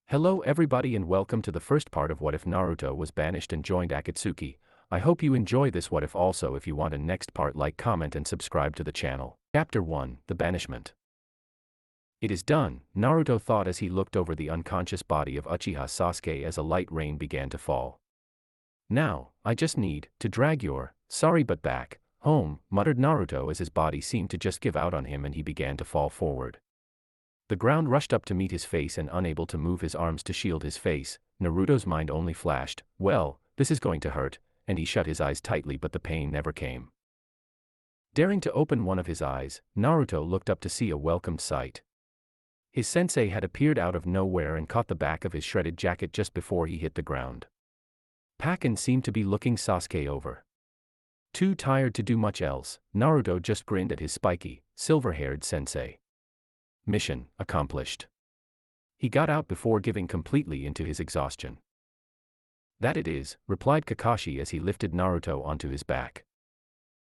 Hello everybody and welcome to the first part of What If Naruto was banished and joined Akatsuki. I hope you enjoy this what if. Also, if you want a next part, like, comment and subscribe to the channel. Chapter 1, The Banishment. It is done, Naruto thought as he looked over the unconscious body of Uchiha Sasuke as a light rain began to fall. Now, I just need to drag your sorry butt back home, muttered Naruto as his body seemed to just give out on him and he began to fall forward. The ground rushed up to meet his face, and unable to move his arms to shield his face, Naruto's mind only flashed, well, this is going to hurt, and he shut his eyes tightly but the pain never came. Daring to open one of his eyes, Naruto looked up to see a welcome sight. His sensei had appeared out of nowhere and caught the back of his shredded jacket just before he hit the ground. Pakken seemed to be looking Sasuke over. Too tired to do much else, Naruto just grinned at his spiky, silver-haired sensei. Mission accomplished. He got out before giving completely into his exhaustion. That it is, replied Kakashi as he lifted Naruto onto his back.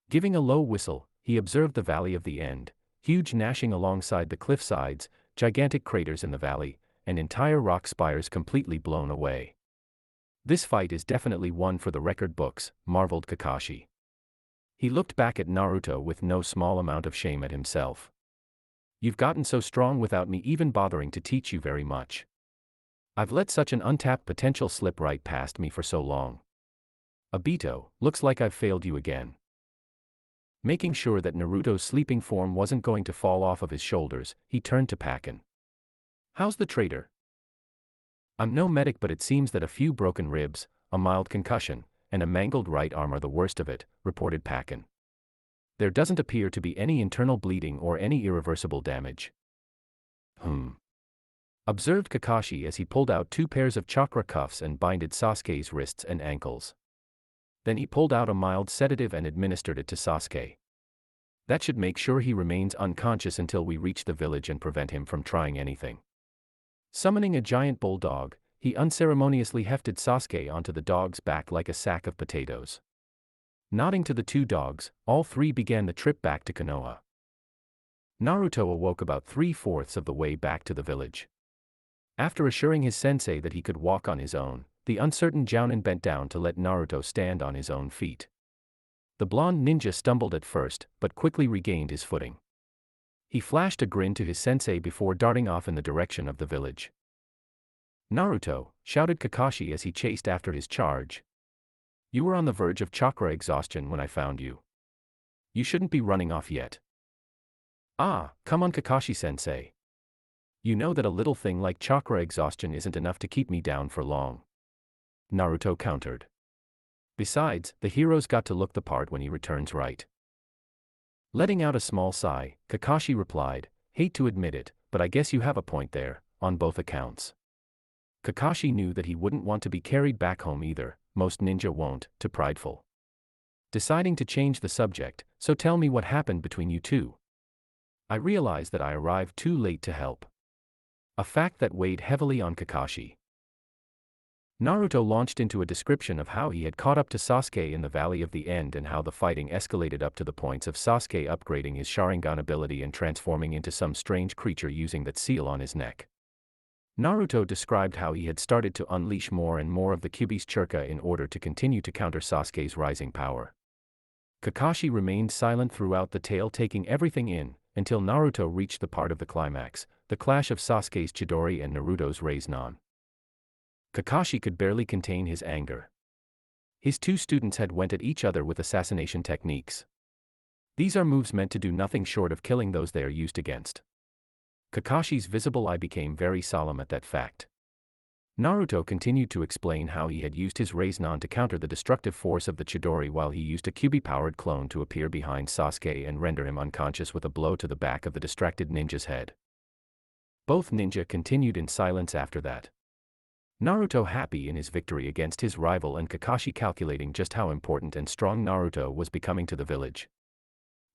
Giving a low whistle, he observed the Valley of the End, huge gnashing alongside the cliff sides, gigantic craters in the valley, and entire rock spires completely blown away. This fight is definitely one for the record books, marveled Kakashi. He looked back at Naruto with no small amount of shame at himself. You've gotten so strong without me even bothering to teach you very much. I've let such an untapped potential slip right past me for so long. Obito, looks like I've failed you again. Making sure that Naruto's sleeping form wasn't going to fall off of his shoulders, he turned to Pakken. How's the traitor? I'm no medic, but it seems that a few broken ribs, a mild concussion, and a mangled right arm are the worst of it, reported Pakken. There doesn't appear to be any internal bleeding or any irreversible damage. Observed Kakashi as he pulled out 2 pairs of chakra cuffs and binded Sasuke's wrists and ankles. Then he pulled out a mild sedative and administered it to Sasuke. That should make sure he remains unconscious until we reach the village and prevent him from trying anything. Summoning a giant bulldog, he unceremoniously hefted Sasuke onto the dog's back like a sack of potatoes. Nodding to the 2 dogs, all 3 began the trip back to Konoha. Naruto awoke about 3/4 of the way back to the village. After assuring his sensei that he could walk on his own, the uncertain Jounin bent down to let Naruto stand on his own feet. The blonde ninja stumbled at first, but quickly regained his footing. He flashed a grin to his sensei before darting off in the direction of the village. Naruto, shouted Kakashi as he chased after his charge. You were on the verge of chakra exhaustion when I found you. You shouldn't be running off yet. Ah, come on Kakashi-sensei. You know that a little thing like chakra exhaustion isn't enough to keep me down for long. Naruto countered. Besides, the hero's got to look the part when he returns, right? Letting out a small sigh, Kakashi replied, hate to admit it, but I guess you have a point there, on both accounts. Kakashi knew that he wouldn't want to be carried back home either. Most ninja won't, too prideful. Deciding to change the subject, so tell me what happened between you two. I realize that I arrived too late to help. A fact that weighed heavily on Kakashi. Naruto launched into a description of how he had caught up to Sasuke in the Valley of the End and how the fighting escalated up to the points of Sasuke upgrading his Sharingan ability and transforming into some strange creature using that seal on his neck. Naruto described how he had started to unleash more and more of the Kyuubi's chakra in order to continue to counter Sasuke's rising power. Kakashi remained silent throughout the tale, taking everything in, until Naruto reached the part of the climax, the clash of Sasuke's Chidori and Naruto's Rasengan. Kakashi could barely contain his anger. His 2 students had went at each other with assassination techniques. These are moves meant to do nothing short of killing those they are used against. Kakashi's visible eye became very solemn at that fact. Naruto continued to explain how he had used his Rasengan to counter the destructive force of the Chidori while he used a Kyuubi-powered clone to appear behind Sasuke and render him unconscious with a blow to the back of the distracted ninja's head. Both ninja continued in silence after that. Naruto happy in his victory against his rival and Kakashi calculating just how important and strong Naruto was becoming to the village.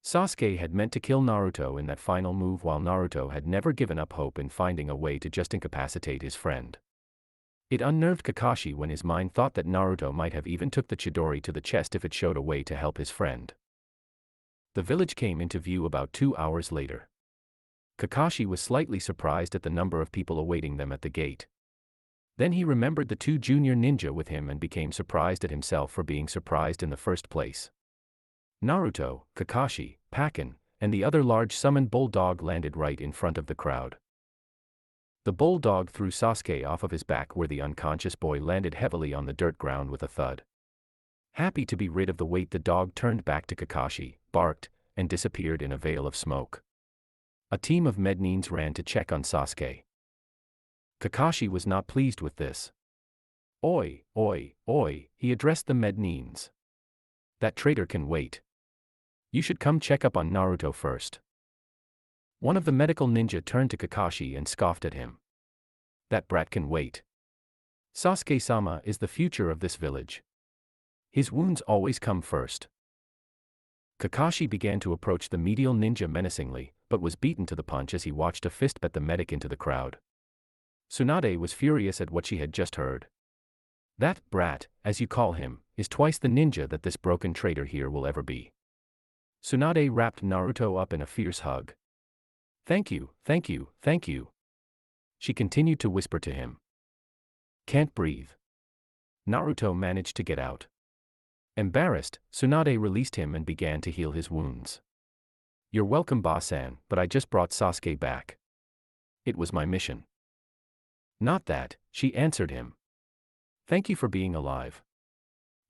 Sasuke had meant to kill Naruto in that final move while Naruto had never given up hope in finding a way to just incapacitate his friend. It unnerved Kakashi when his mind thought that Naruto might have even took the Chidori to the chest if it showed a way to help his friend. The village came into view about 2 hours later. Kakashi was slightly surprised at the number of people awaiting them at the gate. Then he remembered the two junior ninja with him and became surprised at himself for being surprised in the first place. Naruto, Kakashi, Pakken, and the other large summoned bulldog landed right in front of the crowd. The bulldog threw Sasuke off of his back where the unconscious boy landed heavily on the dirt ground with a thud. Happy to be rid of the weight, the dog turned back to Kakashi, barked, and disappeared in a veil of smoke. A team of mednines ran to check on Sasuke. Kakashi was not pleased with this. Oi, oi, oi, he addressed the mednines. That traitor can wait. You should come check up on Naruto first. One of the medical ninja turned to Kakashi and scoffed at him. That brat can wait. Sasuke-sama is the future of this village. His wounds always come first. Kakashi began to approach the medial ninja menacingly, but was beaten to the punch as he watched a fist bat the medic into the crowd. Tsunade was furious at what she had just heard. That brat, as you call him, is twice the ninja that this broken traitor here will ever be. Tsunade wrapped Naruto up in a fierce hug. Thank you, thank you, thank you. She continued to whisper to him. Can't breathe. Naruto managed to get out. Embarrassed, Tsunade released him and began to heal his wounds. You're welcome, Ba-san, but I just brought Sasuke back. It was my mission. Not that, she answered him. Thank you for being alive.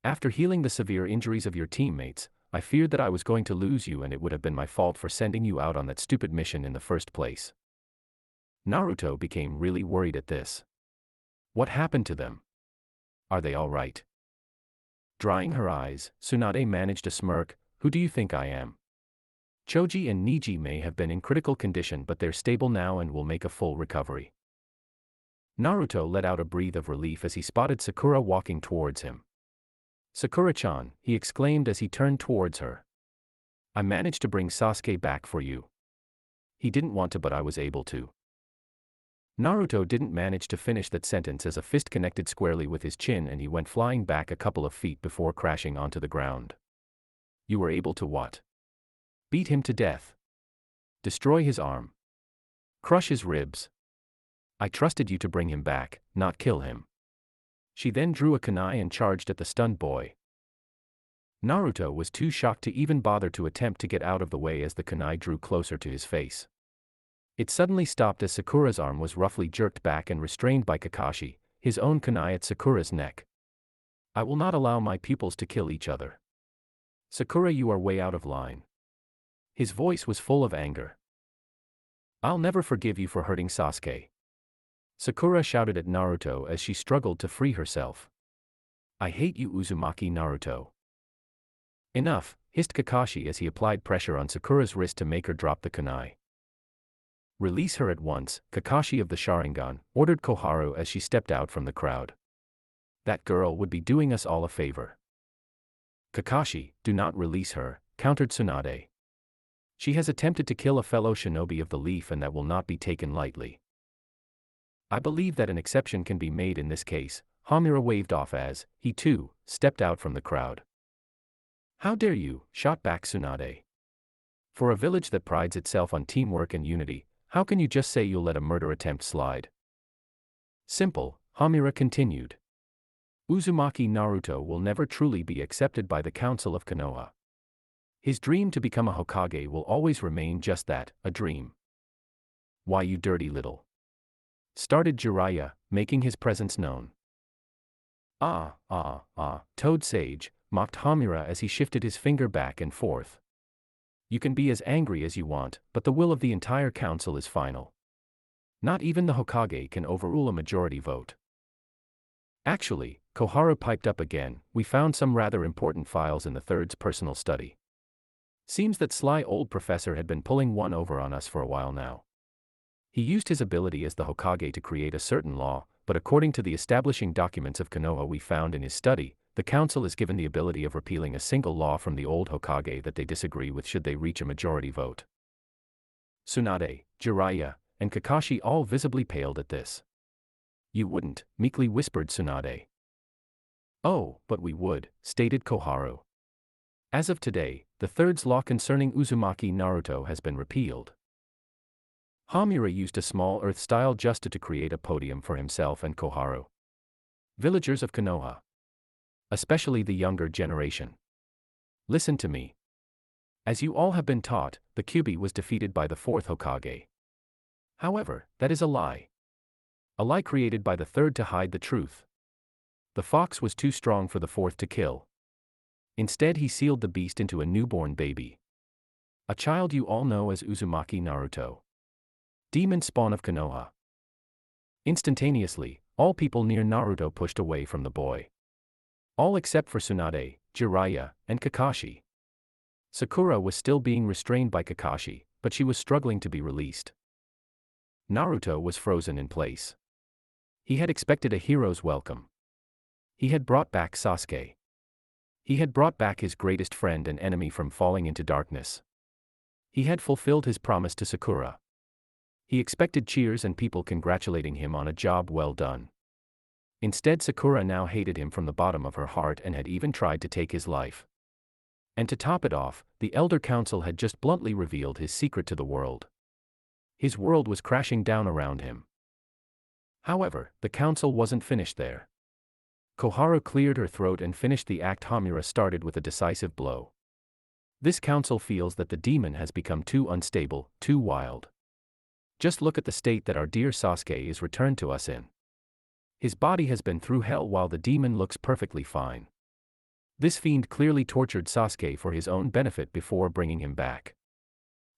After healing the severe injuries of your teammates, I feared that I was going to lose you and it would have been my fault for sending you out on that stupid mission in the first place. Naruto became really worried at this. What happened to them? Are they all right? Drying her eyes, Tsunade managed a smirk. Who do you think I am? Choji and Niji may have been in critical condition, but they're stable now and will make a full recovery. Naruto let out a breath of relief as he spotted Sakura walking towards him. Sakura-chan, he exclaimed as he turned towards her. I managed to bring Sasuke back for you. He didn't want to, but I was able to. Naruto didn't manage to finish that sentence as a fist connected squarely with his chin and he went flying back a couple of feet before crashing onto the ground. You were able to what? Beat him to death. Destroy his arm. Crush his ribs. I trusted you to bring him back, not kill him. She then drew a kunai and charged at the stunned boy. Naruto was too shocked to even bother to attempt to get out of the way as the kunai drew closer to his face. It suddenly stopped as Sakura's arm was roughly jerked back and restrained by Kakashi, his own kunai at Sakura's neck. I will not allow my pupils to kill each other. Sakura, you are way out of line. His voice was full of anger. I'll never forgive you for hurting Sasuke. Sakura shouted at Naruto as she struggled to free herself. I hate you, Uzumaki Naruto. Enough, hissed Kakashi as he applied pressure on Sakura's wrist to make her drop the kunai. Release her at once, Kakashi of the Sharingan, ordered Koharu as she stepped out from the crowd. That girl would be doing us all a favor. Kakashi, do not release her, countered Tsunade. She has attempted to kill a fellow shinobi of the leaf and that will not be taken lightly. I believe that an exception can be made in this case, Hamura waved off as, he too, stepped out from the crowd. How dare you, shot back Tsunade. For a village that prides itself on teamwork and unity, how can you just say you'll let a murder attempt slide? Simple, Hamura continued. Uzumaki Naruto will never truly be accepted by the Council of Konoha. His dream to become a Hokage will always remain just that, a dream. Why, you dirty little. Started Jiraiya, making his presence known. Toad Sage, mocked Hamura as he shifted his finger back and forth. You can be as angry as you want, but the will of the entire council is final. Not even the Hokage can overrule a majority vote. Actually, Koharu piped up again, we found some rather important files in the third's personal study. Seems that sly old professor had been pulling one over on us for a while now. He used his ability as the Hokage to create a certain law, but according to the establishing documents of Konoha we found in his study, the council is given the ability of repealing a single law from the old Hokage that they disagree with should they reach a majority vote. Tsunade, Jiraiya, and Kakashi all visibly paled at this. You wouldn't, meekly whispered Tsunade. Oh, but we would, stated Koharu. As of today, the third's law concerning Uzumaki Naruto has been repealed. Hamura used a small earth-style justa to create a podium for himself and Koharu. Villagers of Konoha. Especially the younger generation. Listen to me. As you all have been taught, the Kyuubi was defeated by the fourth Hokage. However, that is a lie. A lie created by the third to hide the truth. The fox was too strong for the fourth to kill. Instead he sealed the beast into a newborn baby. A child you all know as Uzumaki Naruto. Demon spawn of Konoha. Instantaneously, all people near Naruto pushed away from the boy. All except for Tsunade, Jiraiya, and Kakashi. Sakura was still being restrained by Kakashi, but she was struggling to be released. Naruto was frozen in place. He had expected a hero's welcome. He had brought back Sasuke. He had brought back his greatest friend and enemy from falling into darkness. He had fulfilled his promise to Sakura. He expected cheers and people congratulating him on a job well done. Instead, Sakura now hated him from the bottom of her heart and had even tried to take his life. And to top it off, the Elder Council had just bluntly revealed his secret to the world. His world was crashing down around him. However, the council wasn't finished there. Koharu cleared her throat and finished the act Hamura started with a decisive blow. This council feels that the demon has become too unstable, too wild. Just look at the state that our dear Sasuke is returned to us in. His body has been through hell while the demon looks perfectly fine. This fiend clearly tortured Sasuke for his own benefit before bringing him back.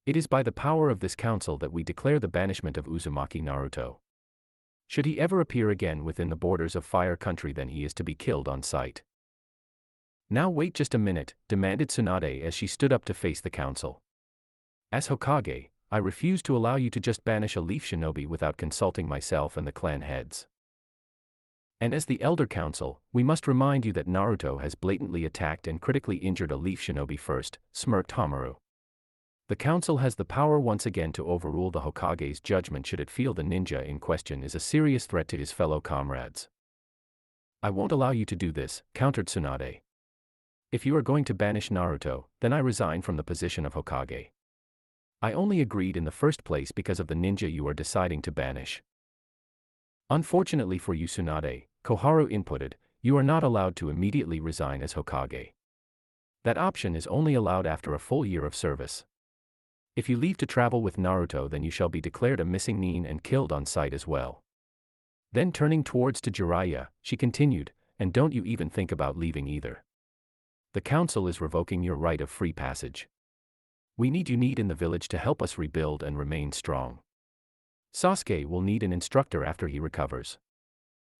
It is by the power of this council that we declare the banishment of Uzumaki Naruto. Should he ever appear again within the borders of Fire Country, then he is to be killed on sight. Now wait just a minute, demanded Tsunade as she stood up to face the council. As Hokage, I refuse to allow you to just banish a leaf shinobi without consulting myself and the clan heads. And as the Elder Council, we must remind you that Naruto has blatantly attacked and critically injured a leaf shinobi first, smirked Hamaru. The council has the power once again to overrule the Hokage's judgment should it feel the ninja in question is a serious threat to his fellow comrades. I won't allow you to do this, countered Tsunade. If you are going to banish Naruto, then I resign from the position of Hokage. I only agreed in the first place because of the ninja you are deciding to banish. Unfortunately for you, Tsunade, Koharu inputted, you are not allowed to immediately resign as Hokage. That option is only allowed after a full year of service. If you leave to travel with Naruto, then you shall be declared a missing nin and killed on sight as well. Then turning towards to Jiraiya, she continued, and don't you even think about leaving either. The council is revoking your right of free passage. We need you in the village to help us rebuild and remain strong. Sasuke will need an instructor after he recovers.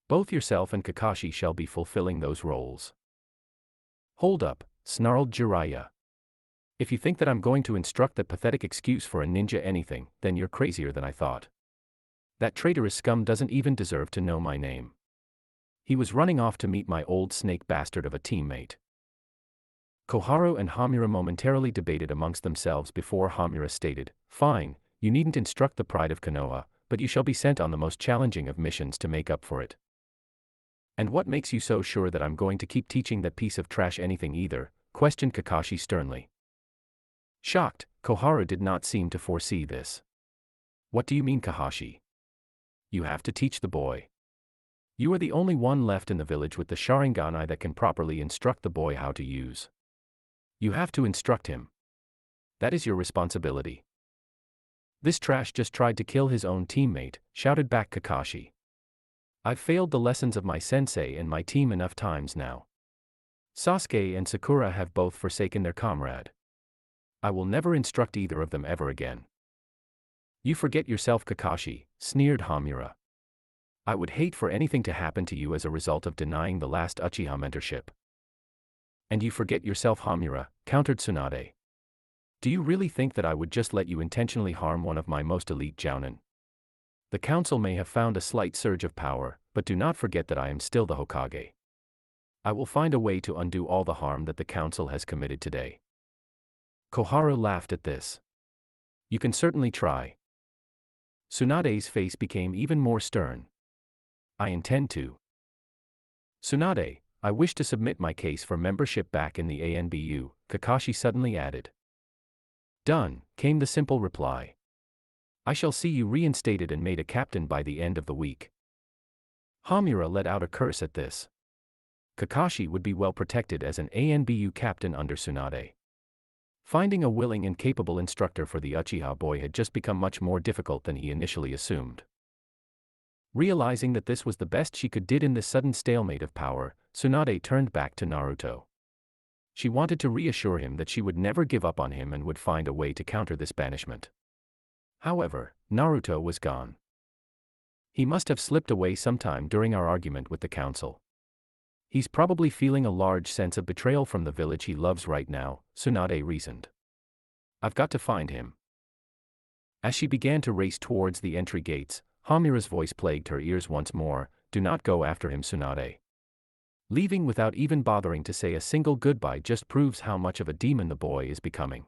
Both yourself and Kakashi shall be fulfilling those roles. Hold up, snarled Jiraiya. If you think that I'm going to instruct that pathetic excuse for a ninja anything, then you're crazier than I thought. That traitorous scum doesn't even deserve to know my name. He was running off to meet my old snake bastard of a teammate. Koharu and Hamura momentarily debated amongst themselves before Hamura stated, fine, you needn't instruct the pride of Konoha, but you shall be sent on the most challenging of missions to make up for it. And what makes you so sure that I'm going to keep teaching that piece of trash anything either? Questioned Kakashi sternly. Shocked, Koharu did not seem to foresee this. What do you mean, Kahashi? You have to teach the boy. You are the only one left in the village with the Sharingan eye that can properly instruct the boy how to use. You have to instruct him. That is your responsibility. This trash just tried to kill his own teammate, shouted back Kakashi. I've failed the lessons of my sensei and my team enough times now. Sasuke and Sakura have both forsaken their comrade. I will never instruct either of them ever again. You forget yourself, Kakashi, sneered Hamura. I would hate for anything to happen to you as a result of denying the last Uchiha mentorship. And you forget yourself, Hamura, countered Tsunade. Do you really think that I would just let you intentionally harm one of my most elite jounin? The council may have found a slight surge of power, but do not forget that I am still the Hokage. I will find a way to undo all the harm that the council has committed today. Koharu laughed at this. You can certainly try. Tsunade's face became even more stern. I intend to. Tsunade, I wish to submit my case for membership back in the ANBU, Kakashi suddenly added. Done, came the simple reply. I shall see you reinstated and made a captain by the end of the week. Hamura let out a curse at this. Kakashi would be well protected as an ANBU captain under Tsunade. Finding a willing and capable instructor for the Uchiha boy had just become much more difficult than he initially assumed. Realizing that this was the best she could did in this sudden stalemate of power, Tsunade turned back to Naruto. She wanted to reassure him that she would never give up on him and would find a way to counter this banishment. However, Naruto was gone. He must have slipped away sometime during our argument with the council. He's probably feeling a large sense of betrayal from the village he loves right now, Tsunade reasoned. I've got to find him. As she began to race towards the entry gates, Hamura's voice plagued her ears once more, do not go after him, Tsunade. Leaving without even bothering to say a single goodbye just proves how much of a demon the boy is becoming.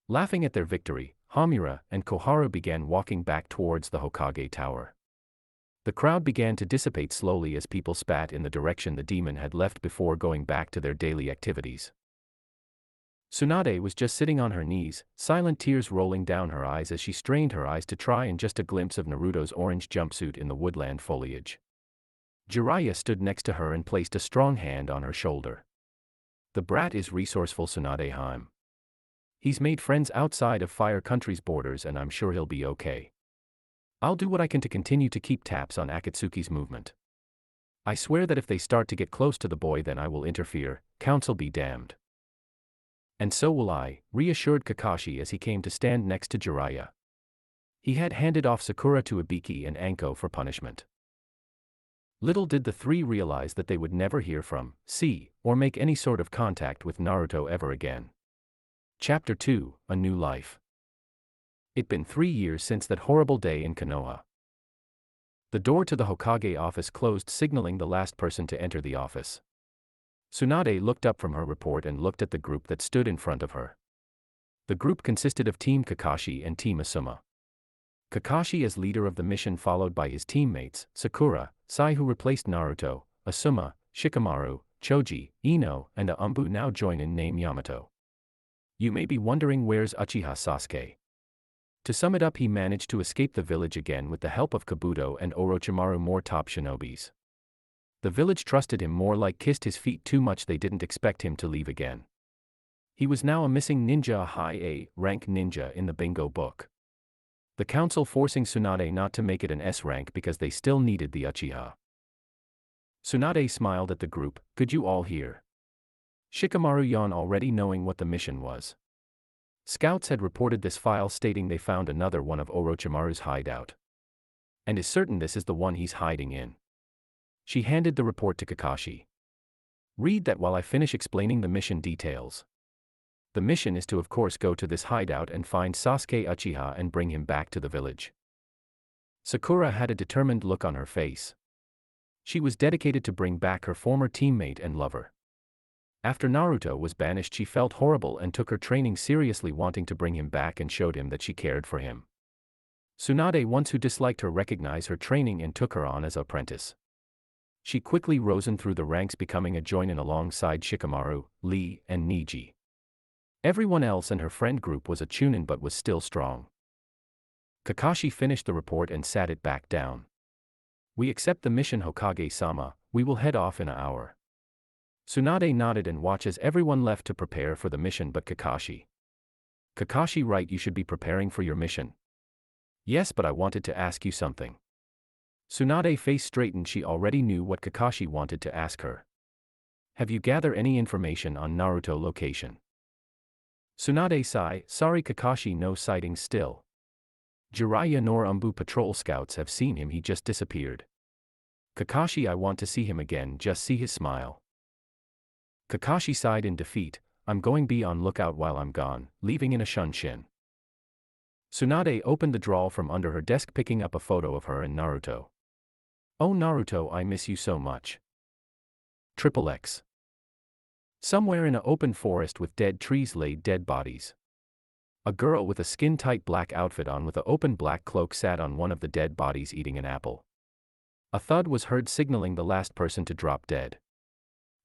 Laughing at their victory, Hamura and Koharu began walking back towards the Hokage Tower. The crowd began to dissipate slowly as people spat in the direction the demon had left before going back to their daily activities. Tsunade was just sitting on her knees, silent tears rolling down her eyes as she strained her eyes to try and just a glimpse of Naruto's orange jumpsuit in the woodland foliage. Jiraiya stood next to her and placed a strong hand on her shoulder. The brat is resourceful, Tsunade Haim. He's made friends outside of Fire Country's borders and I'm sure he'll be okay. I'll do what I can to continue to keep tabs on Akatsuki's movement. I swear that if they start to get close to the boy then I will interfere, council be damned. And so will I, reassured Kakashi as he came to stand next to Jiraiya. He had handed off Sakura to Ibiki and Anko for punishment. Little did the three realize that they would never hear from, see, or make any sort of contact with Naruto ever again. Chapter 2, A New Life. It'd been 3 years since that horrible day in Konoha. The door to the Hokage office closed, signaling the last person to enter the office. Tsunade looked up from her report and looked at the group that stood in front of her. The group consisted of Team Kakashi and Team Asuma. Kakashi as leader of the mission, followed by his teammates, Sakura, Sai who replaced Naruto, Asuma, Shikamaru, Choji, Ino, and a Umbu now join in name Yamato. You may be wondering where's Uchiha Sasuke. To sum it up, he managed to escape the village again with the help of Kabuto and Orochimaru, more top shinobis. The village trusted him more, like kissed his feet too much. They didn't expect him to leave again. He was now a missing ninja, a high A rank ninja in the bingo book. The council forcing Tsunade not to make it an S rank because they still needed the Uchiha. Tsunade smiled at the group, could you all hear? Shikamaru yawned, already knowing what the mission was. Scouts had reported this file stating they found another one of Orochimaru's hideout. And is certain this is the one he's hiding in. She handed the report to Kakashi. Read that while I finish explaining the mission details. The mission is to of course go to this hideout and find Sasuke Uchiha and bring him back to the village. Sakura had a determined look on her face. She was dedicated to bring back her former teammate and lover. After Naruto was banished, she felt horrible and took her training seriously, wanting to bring him back, and showed him that she cared for him. Tsunade, once who disliked her, recognized her training and took her on as apprentice. She quickly rose in through the ranks, becoming a join-in alongside Shikamaru, Lee, and Niji. Everyone else in her friend group was a chunin but was still strong. Kakashi finished the report and sat it back down. We accept the mission, Hokage-sama, we will head off in an hour. Tsunade nodded and watched as everyone left to prepare for the mission but Kakashi. Kakashi, right, you should be preparing for your mission. Yes, but I wanted to ask you something. Tsunade face straightened, she already knew what Kakashi wanted to ask her. Have you gathered any information on Naruto location? Tsunade sighed, sorry Kakashi, no sightings still. Jiraiya nor Umbu patrol scouts have seen him, he just disappeared. Kakashi, I want to see him again, just see his smile. Kakashi sighed in defeat, I'm going be on lookout while I'm gone, leaving in a shunshin. Tsunade opened the drawer from under her desk, picking up a photo of her and Naruto. Oh Naruto, I miss you so much. XXX. Somewhere in an open forest with dead trees laid dead bodies. A girl with a skin-tight black outfit on with an open black cloak sat on one of the dead bodies eating an apple. A thud was heard, signaling the last person to drop dead.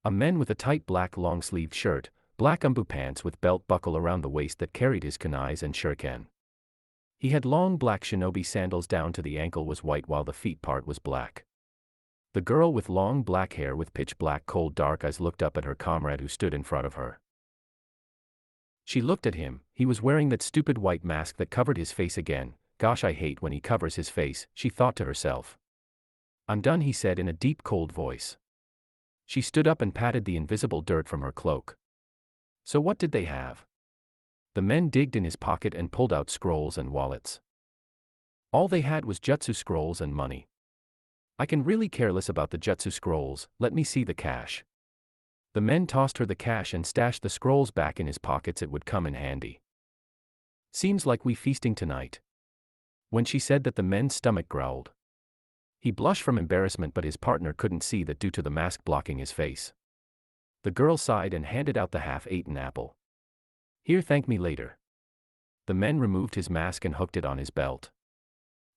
A man with a tight black long-sleeved shirt, black umbu pants with belt buckle around the waist that carried his kunais and shuriken. He had long black shinobi sandals down to the ankle, was white while the feet part was black. The girl with long black hair with pitch black cold dark eyes looked up at her comrade who stood in front of her. She looked at him. He was wearing that stupid white mask that covered his face again. Gosh, I hate when he covers his face, she thought to herself. I'm done, he said in a deep cold voice. She stood up and patted the invisible dirt from her cloak. So what did they have? The men digged in his pocket and pulled out scrolls and wallets. All they had was jutsu scrolls and money. I can really care less about the jutsu scrolls, let me see the cash. The men tossed her the cash and stashed the scrolls back in his pockets, it would come in handy. Seems like we feasting tonight. When she said that, the men's stomach growled. He blushed from embarrassment, but his partner couldn't see that due to the mask blocking his face. The girl sighed and handed out the half-eaten apple. Here, thank me later. The men removed his mask and hooked it on his belt.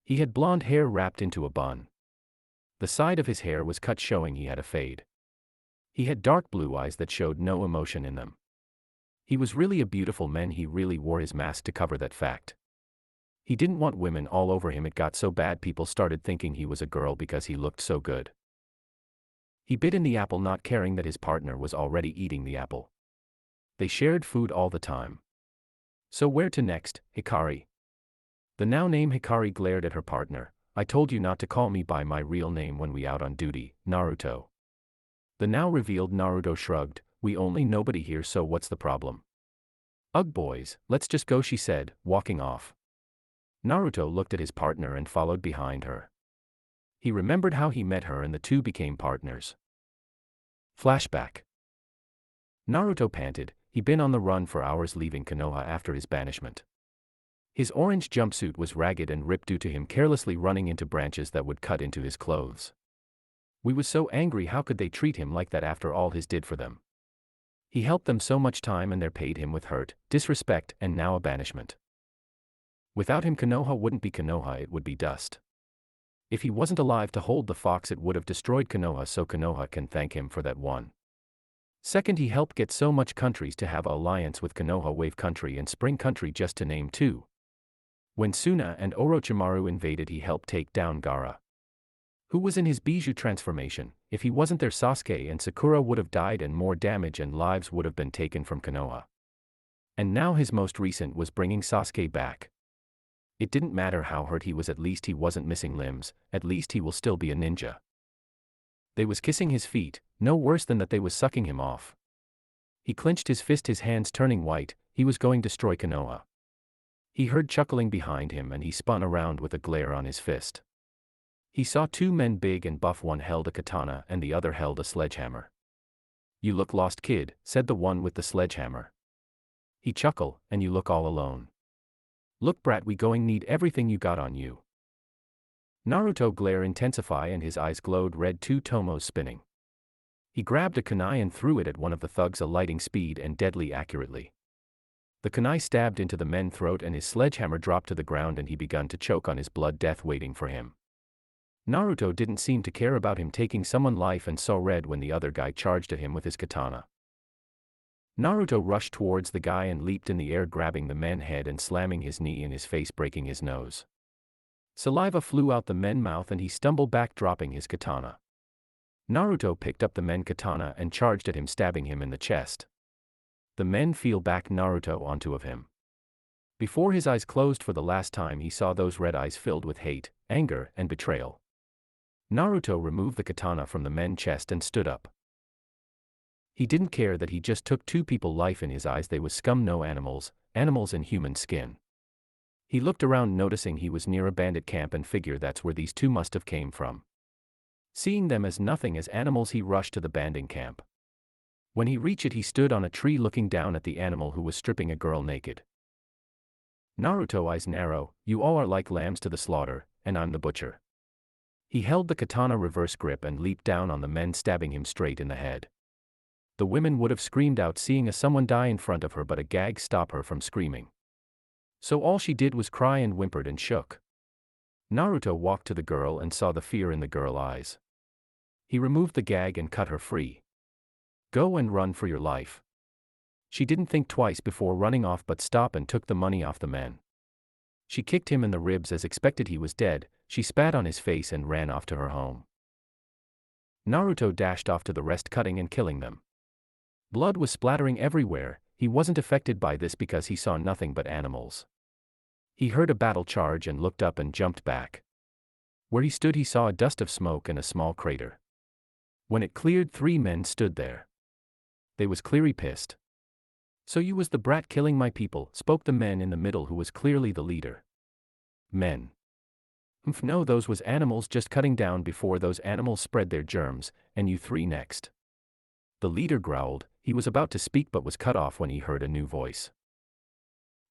He had blonde hair wrapped into a bun. The side of his hair was cut, showing he had a fade. He had dark blue eyes that showed no emotion in them. He was really a beautiful man. He really wore his mask to cover that fact. He didn't want women all over him. It got so bad people started thinking he was a girl because he looked so good. He bit in the apple, not caring that his partner was already eating the apple. They shared food all the time. So where to next, Hikari? The now named Hikari glared at her partner. I told you not to call me by my real name when we out on duty, Naruto. The now revealed Naruto shrugged. We only nobody here, so what's the problem? Ugh boys, let's just go, she said, walking off. Naruto looked at his partner and followed behind her. He remembered how he met her and the two became partners. Flashback. Naruto panted. He'd been on the run for hours, leaving Konoha after his banishment. His orange jumpsuit was ragged and ripped due to him carelessly running into branches that would cut into his clothes. We was so angry, how could they treat him like that after all he did for them? He helped them so much time and they paid him with hurt, disrespect, and now a banishment. Without him, Konoha wouldn't be Konoha, it would be dust. If he wasn't alive to hold the fox, it would have destroyed Konoha, so Konoha can thank him for that one. Second, he helped get so much countries to have an alliance with Konoha, Wave Country and Spring Country just to name two. When Suna and Orochimaru invaded, he helped take down Gaara, who was in his Bijou transformation. If he wasn't there, Sasuke and Sakura would have died and more damage and lives would have been taken from Konoha. And now his most recent was bringing Sasuke back. It didn't matter how hurt he was, at least he wasn't missing limbs, at least he will still be a ninja. They was kissing his feet, no worse than that they was sucking him off. He clenched his fist, his hands turning white. He was going to destroy Konoha. He heard chuckling behind him and he spun around with a glare on his fist. He saw two men, big and buff, one held a katana and the other held a sledgehammer. You look lost, kid, said the one with the sledgehammer. He chuckled, and you look all alone. Look brat, we going need everything you got on you. Naruto glare intensify and his eyes glowed red, two tomos spinning. He grabbed a kunai and threw it at one of the thugs, alighting speed and deadly accurately. The kunai stabbed into the man's throat and his sledgehammer dropped to the ground and he begun to choke on his blood, death waiting for him. Naruto didn't seem to care about him taking someone's life and saw red when the other guy charged at him with his katana. Naruto rushed towards the guy and leaped in the air, grabbing the man's head and slamming his knee in his face, breaking his nose. Saliva flew out the man's mouth and he stumbled back, dropping his katana. Naruto picked up the man's katana and charged at him, stabbing him in the chest. The men fell back Naruto onto of him. Before his eyes closed for the last time, he saw those red eyes filled with hate, anger, and betrayal. Naruto removed the katana from the man's chest and stood up. He didn't care that he just took two people's life. In his eyes they was scum, no animals, animals in human skin. He looked around, noticing he was near a bandit camp and figured that's where these two must have came from. Seeing them as nothing as animals, he rushed to the bandit camp. When he reached it, he stood on a tree looking down at the animal who was stripping a girl naked. Naruto eyes narrow, you all are like lambs to the slaughter, and I'm the butcher. He held the katana reverse grip and leaped down on the men, stabbing him straight in the head. The women would have screamed out seeing someone die in front of her, but a gag stopped her from screaming. So all she did was cry and whimpered and shook. Naruto walked to the girl and saw the fear in the girl's eyes. He removed the gag and cut her free. Go and run for your life. She didn't think twice before running off, but stopped and took the money off the man. She kicked him in the ribs as expected. He was dead. She spat on his face and ran off to her home. Naruto dashed off to the rest, cutting and killing them. Blood was splattering everywhere. He wasn't affected by this because he saw nothing but animals. He heard a battle charge and looked up and jumped back. Where he stood he saw a dust of smoke and a small crater. When it cleared, 3 men stood there. They was clearly pissed. "So you was the brat killing my people," spoke the man in the middle who was clearly the leader. "Men. No, those was animals just cutting down before those animals spread their germs, and you 3 next." The leader growled. He was about to speak but was cut off when he heard a new voice.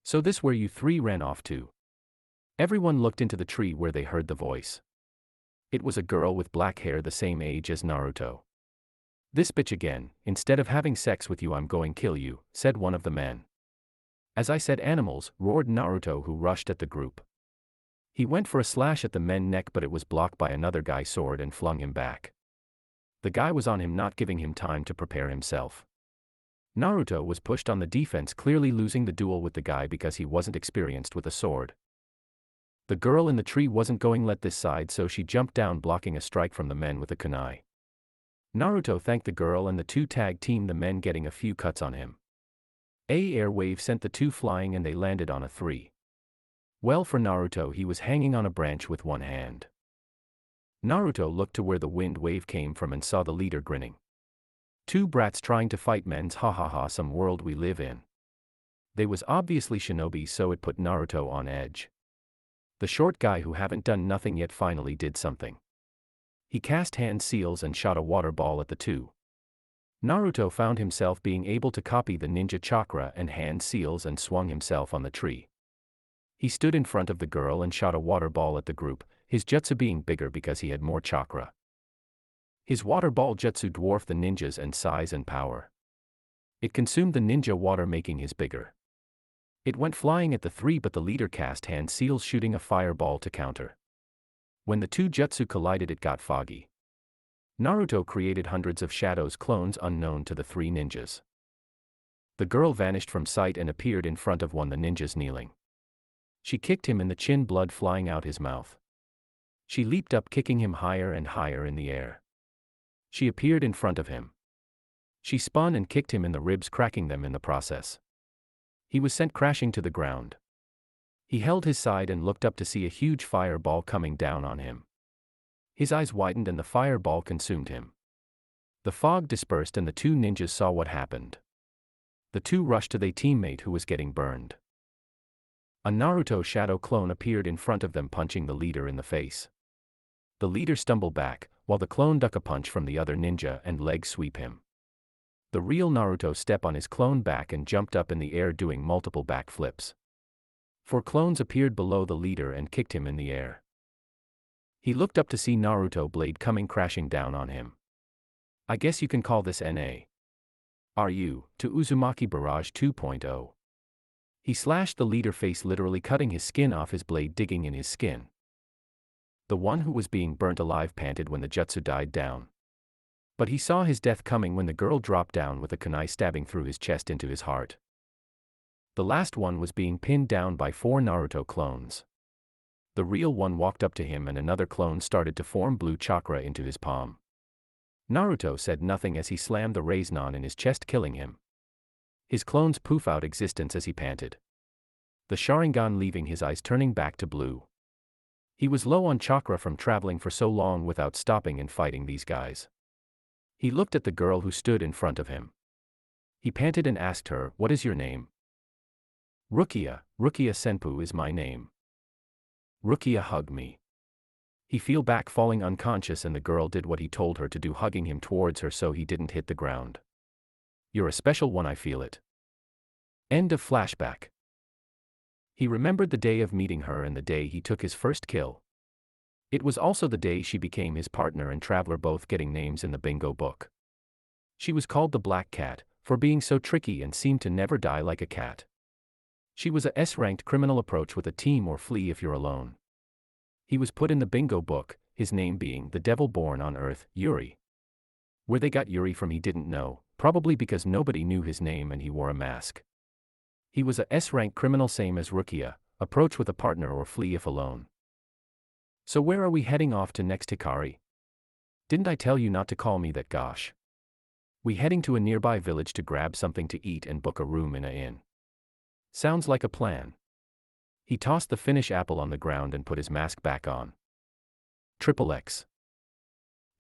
"So this where you 3 ran off to?" Everyone looked into the tree where they heard the voice. It was a girl with black hair the same age as Naruto. "This bitch again, instead of having sex with you I'm going kill you," said one of the men. "As I said, animals," roared Naruto, who rushed at the group. He went for a slash at the men's neck but it was blocked by another guy's sword and flung him back. The guy was on him, not giving him time to prepare himself. Naruto was pushed on the defense, clearly losing the duel with the guy because he wasn't experienced with a sword. The girl in the tree wasn't going let this side, so she jumped down, blocking a strike from the men with a kunai. Naruto thanked the girl and the 2 tag teamed the men, getting a few cuts on him. A air wave sent the 2 flying and they landed on a 3. Well, for Naruto, he was hanging on a branch with one hand. Naruto looked to where the wind wave came from and saw the leader grinning. 2 brats trying to fight men's, ha ha ha, some world we live in. They was obviously shinobi, so it put Naruto on edge. The short guy who haven't done nothing yet finally did something. He cast hand seals and shot a water ball at the 2. Naruto found himself being able to copy the ninja chakra and hand seals and swung himself on the tree. He stood in front of the girl and shot a water ball at the group, his jutsu being bigger because he had more chakra. His water ball jutsu dwarfed the ninja's in size and power. It consumed the ninja water, making his bigger. It went flying at the 3 but the leader cast hand seals, shooting a fireball to counter. When the 2 jutsu collided it got foggy. Naruto created hundreds of shadows, clones unknown to the 3 ninjas. The girl vanished from sight and appeared in front of one of the ninjas kneeling. She kicked him in the chin, blood flying out his mouth. She leaped up, kicking him higher and higher in the air. She appeared in front of him. She spun and kicked him in the ribs, cracking them in the process. He was sent crashing to the ground. He held his side and looked up to see a huge fireball coming down on him. His eyes widened and the fireball consumed him. The fog dispersed and the 2 ninjas saw what happened. The 2 rushed to their teammate who was getting burned. A Naruto shadow clone appeared in front of them, punching the leader in the face. The leader stumbled back, while the clone ducked a punch from the other ninja and leg sweep him. The real Naruto stepped on his clone back and jumped up in the air, doing multiple backflips. 4 clones appeared below the leader and kicked him in the air. He looked up to see Naruto blade coming crashing down on him. "I guess you can call this NA. Are you, to Uzumaki Barrage 2.0. He slashed the leader face, literally cutting his skin off, his blade digging in his skin. The one who was being burnt alive panted when the jutsu died down. But he saw his death coming when the girl dropped down with a kunai stabbing through his chest into his heart. The last one was being pinned down by 4 Naruto clones. The real one walked up to him and another clone started to form blue chakra into his palm. Naruto said nothing as he slammed the Rasengan in his chest, killing him. His clones poof out existence as he panted. The Sharingan leaving his eyes, turning back to blue. He was low on chakra from traveling for so long without stopping and fighting these guys. He looked at the girl who stood in front of him. He panted and asked her, "What is your name?" "Rukia, Rukia Senpu is my name." Rukia hugged me. He fell back, falling unconscious, and the girl did what he told her to do, hugging him towards her so he didn't hit the ground. "You're a special one, I feel it." End of flashback. He remembered the day of meeting her and the day he took his first kill. It was also the day she became his partner and traveler, both getting names in the bingo book. She was called the Black Cat, for being so tricky and seemed to never die like a cat. She was a S-ranked criminal, approach with a team or flee if you're alone. He was put in the bingo book, his name being the devil born on Earth, Yuri. Where they got Yuri from he didn't know, probably because nobody knew his name and he wore a mask. He was a S-ranked criminal, same as Rukia, approach with a partner or flee if alone. So where are we heading off to next, Hikari? Didn't I tell you not to call me that, gosh? We heading to a nearby village to grab something to eat and book a room in a inn. Sounds like a plan. He tossed the Finnish apple on the ground and put his mask back on. XXX.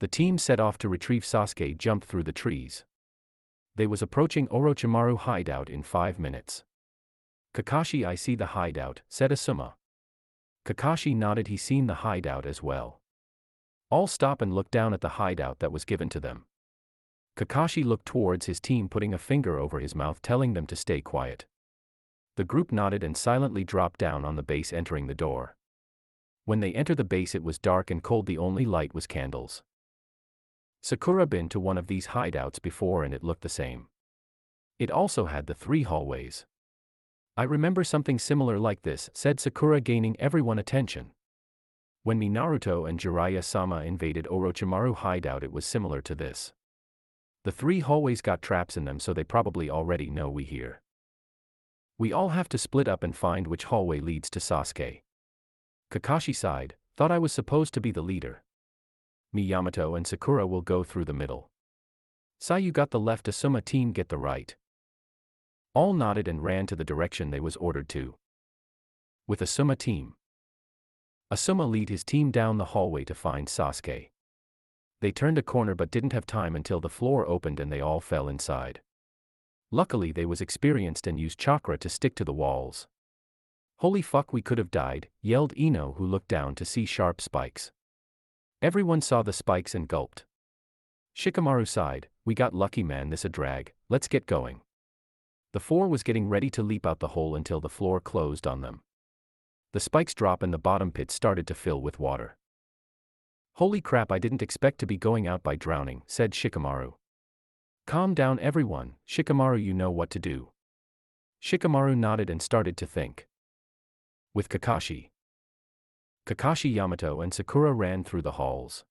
The team set off to retrieve Sasuke jumped through the trees. They was approaching Orochimaru hideout in 5 minutes. Kakashi, I see the hideout, said Asuma. Kakashi nodded, he seen the hideout as well. All stop and look down at the hideout that was given to them. Kakashi looked towards his team, putting a finger over his mouth telling them to stay quiet. The group nodded and silently dropped down on the base, entering the door. When they entered the base it was dark and cold, the only light was candles. Sakura been to one of these hideouts before and it looked the same. It also had the 3 hallways. I remember something similar like this, said Sakura, gaining everyone's attention. When Naruto and Jiraiya-sama invaded Orochimaru hideout it was similar to this. The 3 hallways got traps in them, so they probably already know we here. We all have to split up and find which hallway leads to Sasuke. Kakashi sighed, thought I was supposed to be the leader. Me, Yamato and Sakura will go through the middle. Sai, you got the left, Asuma team get the right. All nodded and ran to the direction they was ordered to. With Asuma team. Asuma lead his team down the hallway to find Sasuke. They turned a corner but didn't have time until the floor opened and they all fell inside. Luckily they was experienced and used chakra to stick to the walls. Holy fuck, we could have died, yelled Ino, who looked down to see sharp spikes. Everyone saw the spikes and gulped. Shikamaru sighed, we got lucky man, this a drag, let's get going. The 4 was getting ready to leap out the hole until the floor closed on them. The spikes drop and the bottom pit started to fill with water. Holy crap, I didn't expect to be going out by drowning, said Shikamaru. Calm down everyone, Shikamaru, you know what to do. Shikamaru nodded and started to think. With Kakashi, Yamato and Sakura ran through the halls.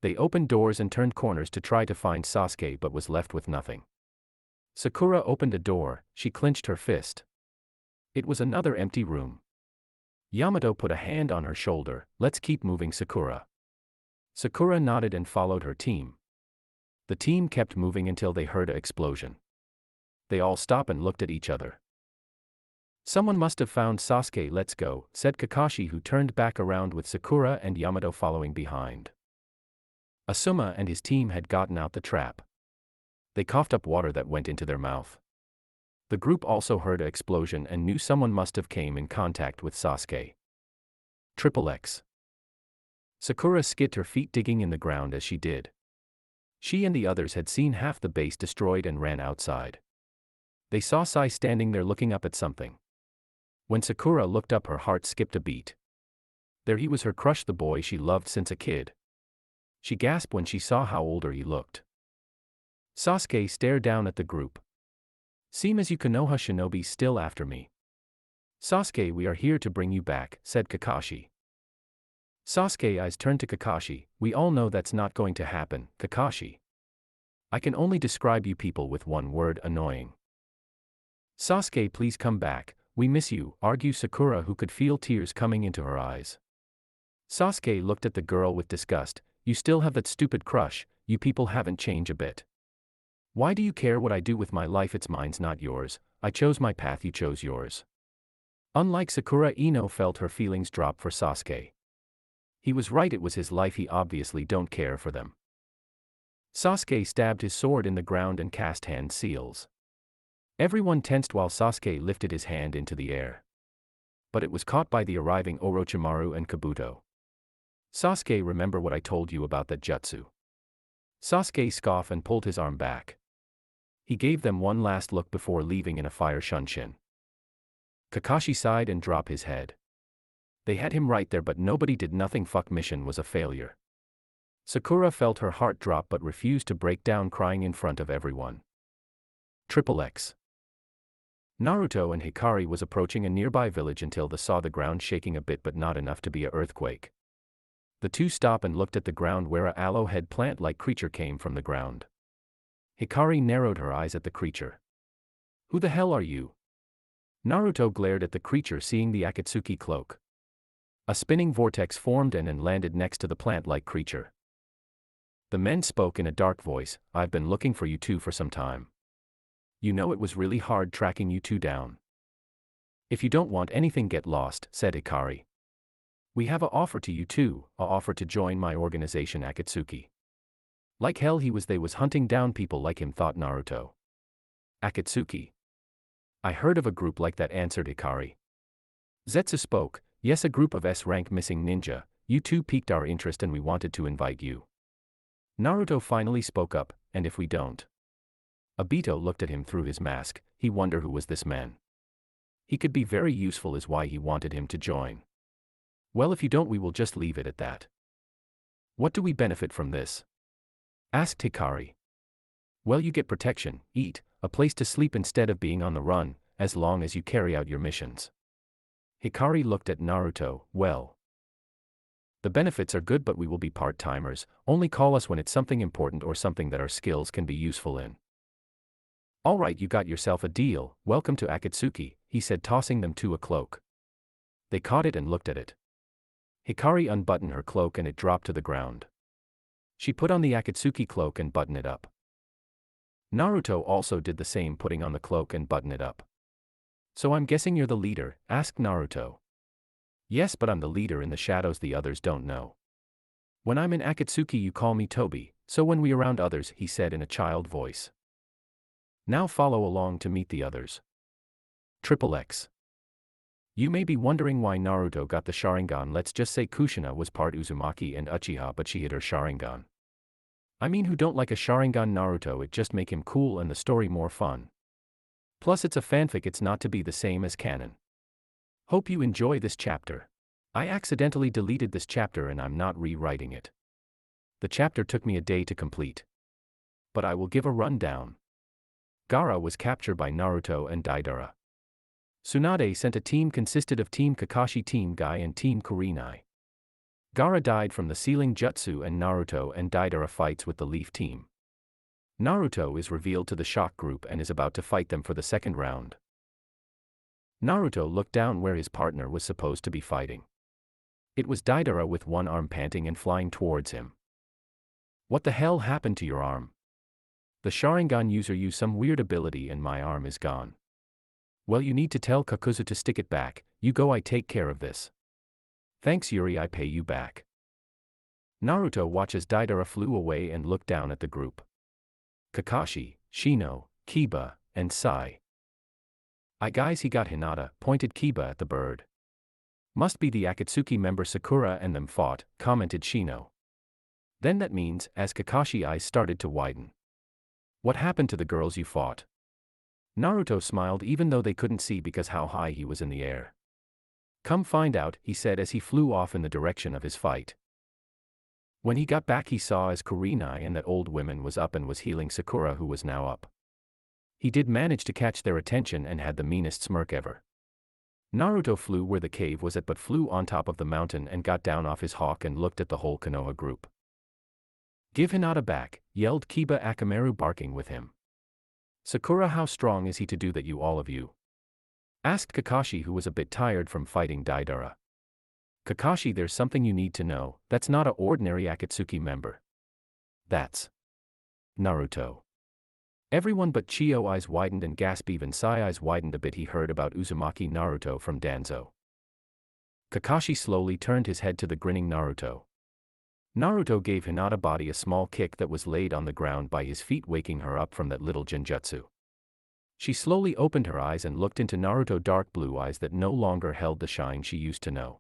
They opened doors and turned corners to try to find Sasuke but was left with nothing. Sakura opened a door, she clenched her fist. It was another empty room. Yamato put a hand on her shoulder, let's keep moving, Sakura. Sakura nodded and followed her team. The team kept moving until they heard an explosion. They all stopped and looked at each other. Someone must have found Sasuke, let's go, said Kakashi, who turned back around with Sakura and Yamato following behind. Asuma and his team had gotten out the trap. They coughed up water that went into their mouth. The group also heard an explosion and knew someone must have came in contact with Sasuke. XXX. Sakura skid her feet digging in the ground as she did. She and the others had seen half the base destroyed and ran outside. They saw Sai standing there looking up at something. When Sakura looked up, her heart skipped a beat. There he was, her crush, the boy she loved since a kid. She gasped when she saw how older he looked. Sasuke stared down at the group. Seem as you Konoha shinobi still after me. Sasuke, we are here to bring you back, said Kakashi. Sasuke eyes turned to Kakashi, we all know that's not going to happen, Kakashi. I can only describe you people with one word, annoying. Sasuke, please come back, we miss you, argued Sakura, who could feel tears coming into her eyes. Sasuke looked at the girl with disgust, you still have that stupid crush, you people haven't changed a bit. Why do you care what I do with my life? It's mine's, not yours. I chose my path, you chose yours. Unlike Sakura, Ino felt her feelings drop for Sasuke. He was right, it was his life, he obviously don't care for them. Sasuke stabbed his sword in the ground and cast hand seals. Everyone tensed while Sasuke lifted his hand into the air. But it was caught by the arriving Orochimaru and Kabuto. Sasuke, remember what I told you about that jutsu? Sasuke scoffed and pulled his arm back. He gave them one last look before leaving in a fire shunshin. Kakashi sighed and dropped his head. They had him right there, but nobody did nothing. Fuck, mission was a failure. Sakura felt her heart drop but refused to break down crying in front of everyone. XXX. Naruto and Hikari was approaching a nearby village until they saw the ground shaking a bit but not enough to be an earthquake. The two stopped and looked at the ground where a aloe head plant-like creature came from the ground. Hikari narrowed her eyes at the creature. Who the hell are you? Naruto glared at the creature, seeing the Akatsuki cloak. A spinning vortex formed and landed next to the plant-like creature. The men spoke in a dark voice. I've been looking for you two for some time. You know it was really hard tracking you two down. If you don't want anything get lost, said Hikari. We have a offer to you two, a offer to join my organization Akatsuki. Like hell they was hunting down people like him, thought Naruto. Akatsuki. I heard of a group like that, answered Hikari. Zetsu spoke. Yes, a group of S-rank missing ninja. You two piqued our interest and we wanted to invite you. Naruto finally spoke up. And if we don't? Obito looked at him through his mask. He wondered who was this man. He could be very useful, is why he wanted him to join. Well, if you don't, we will just leave it at that. What do we benefit from this? Asked Hikari. Well, you get protection, eat, a place to sleep instead of being on the run, as long as you carry out your missions. Hikari looked at Naruto. Well, the benefits are good, but we will be part-timers. Only call us when it's something important or something that our skills can be useful in. All right, you got yourself a deal. Welcome to Akatsuki, he said, tossing them two a cloak. They caught it and looked at it. Hikari unbuttoned her cloak and it dropped to the ground. She put on the Akatsuki cloak and buttoned it up. Naruto also did the same, putting on the cloak and buttoned it up. So I'm guessing you're the leader, asked Naruto. Yes, but I'm the leader in the shadows, the others don't know. When I'm in Akatsuki you call me Toby, so when we around others, he said in a child voice. Now follow along to meet the others. XXX. You may be wondering why Naruto got the Sharingan. Let's just say Kushina was part Uzumaki and Uchiha, but she hid her Sharingan. I mean, who don't like a Sharingan? Naruto, it just make him cool and the story more fun. Plus it's a fanfic, it's not to be the same as canon. Hope you enjoy this chapter. I accidentally deleted this chapter and I'm not rewriting it. The chapter took me a day to complete. But I will give a rundown. Gaara was captured by Naruto and Deidara. Tsunade sent a team consisted of Team Kakashi, Team Guy and Team Kurenai. Gaara died from the sealing jutsu and Naruto and Deidara fights with the Leaf team. Naruto is revealed to the shock group and is about to fight them for the second round. Naruto looked down where his partner was supposed to be fighting. It was Deidara with one arm panting and flying towards him. What the hell happened to your arm? The Sharingan user used some weird ability and my arm is gone. Well, you need to tell Kakuzu to stick it back. You go, I take care of this. Thanks Yuri, I pay you back. Naruto watches Deidara flew away and looked down at the group. Kakashi, Shino, Kiba, and Sai. I guys, he got Hinata, pointed Kiba at the bird. Must be the Akatsuki member Sakura and them fought, commented Shino. Then that means, as Kakashi eyes started to widen. What happened to the girls you fought? Naruto smiled even though they couldn't see because how high he was in the air. Come find out, he said as he flew off in the direction of his fight. When he got back he saw as Kurenai and that old woman was up and was healing Sakura, who was now up. He did manage to catch their attention and had the meanest smirk ever. Naruto flew where the cave was at but flew on top of the mountain and got down off his hawk and looked at the whole Konoha group. Give Hinata back, yelled Kiba Akamaru, barking with him. Sakura, how strong is he to do that, you all of you? Asked Kakashi, who was a bit tired from fighting Deidara. Kakashi, there's something you need to know, that's not a ordinary Akatsuki member. That's Naruto. Everyone but Chio eyes widened and gasped, even Sai eyes widened a bit. He heard about Uzumaki Naruto from Danzo. Kakashi slowly turned his head to the grinning Naruto. Naruto gave Hinata body a small kick that was laid on the ground by his feet, waking her up from that little genjutsu. She slowly opened her eyes and looked into Naruto, dark blue eyes that no longer held the shine she used to know.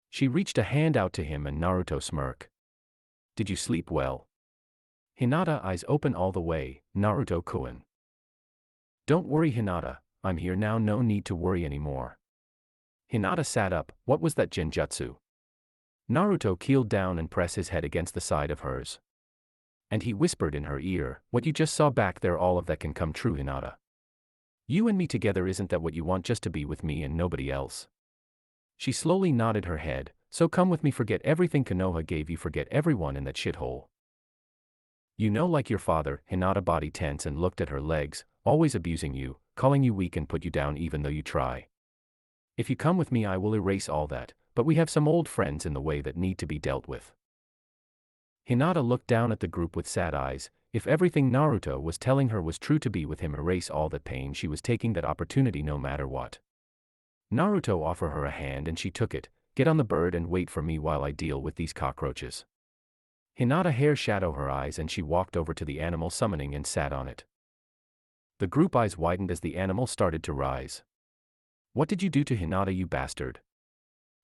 She reached a hand out to him and Naruto smirked. Did you sleep well? Hinata eyes open all the way, Naruto-kun. Don't worry Hinata, I'm here now, no need to worry anymore. Hinata sat up. What was that genjutsu? Naruto keeled down and pressed his head against the side of hers. And he whispered in her ear, what you just saw back there, all of that can come true, Hinata. You and me together, isn't that what you want, just to be with me and nobody else? She slowly nodded her head, so come with me, forget everything Konoha gave you, forget everyone in that shithole. You know, like your father. Hinata body tense and looked at her legs, always abusing you, calling you weak and put you down even though you try. If you come with me I will erase all that, but we have some old friends in the way that need to be dealt with. Hinata looked down at the group with sad eyes. If everything Naruto was telling her was true, to be with him erase all that pain, she was taking that opportunity no matter what. Naruto offered her a hand and she took it. Get on the bird and wait for me while I deal with these cockroaches. Hinata hair shadow her eyes and she walked over to the animal summoning and sat on it. The group eyes widened as the animal started to rise. What did you do to Hinata, you bastard?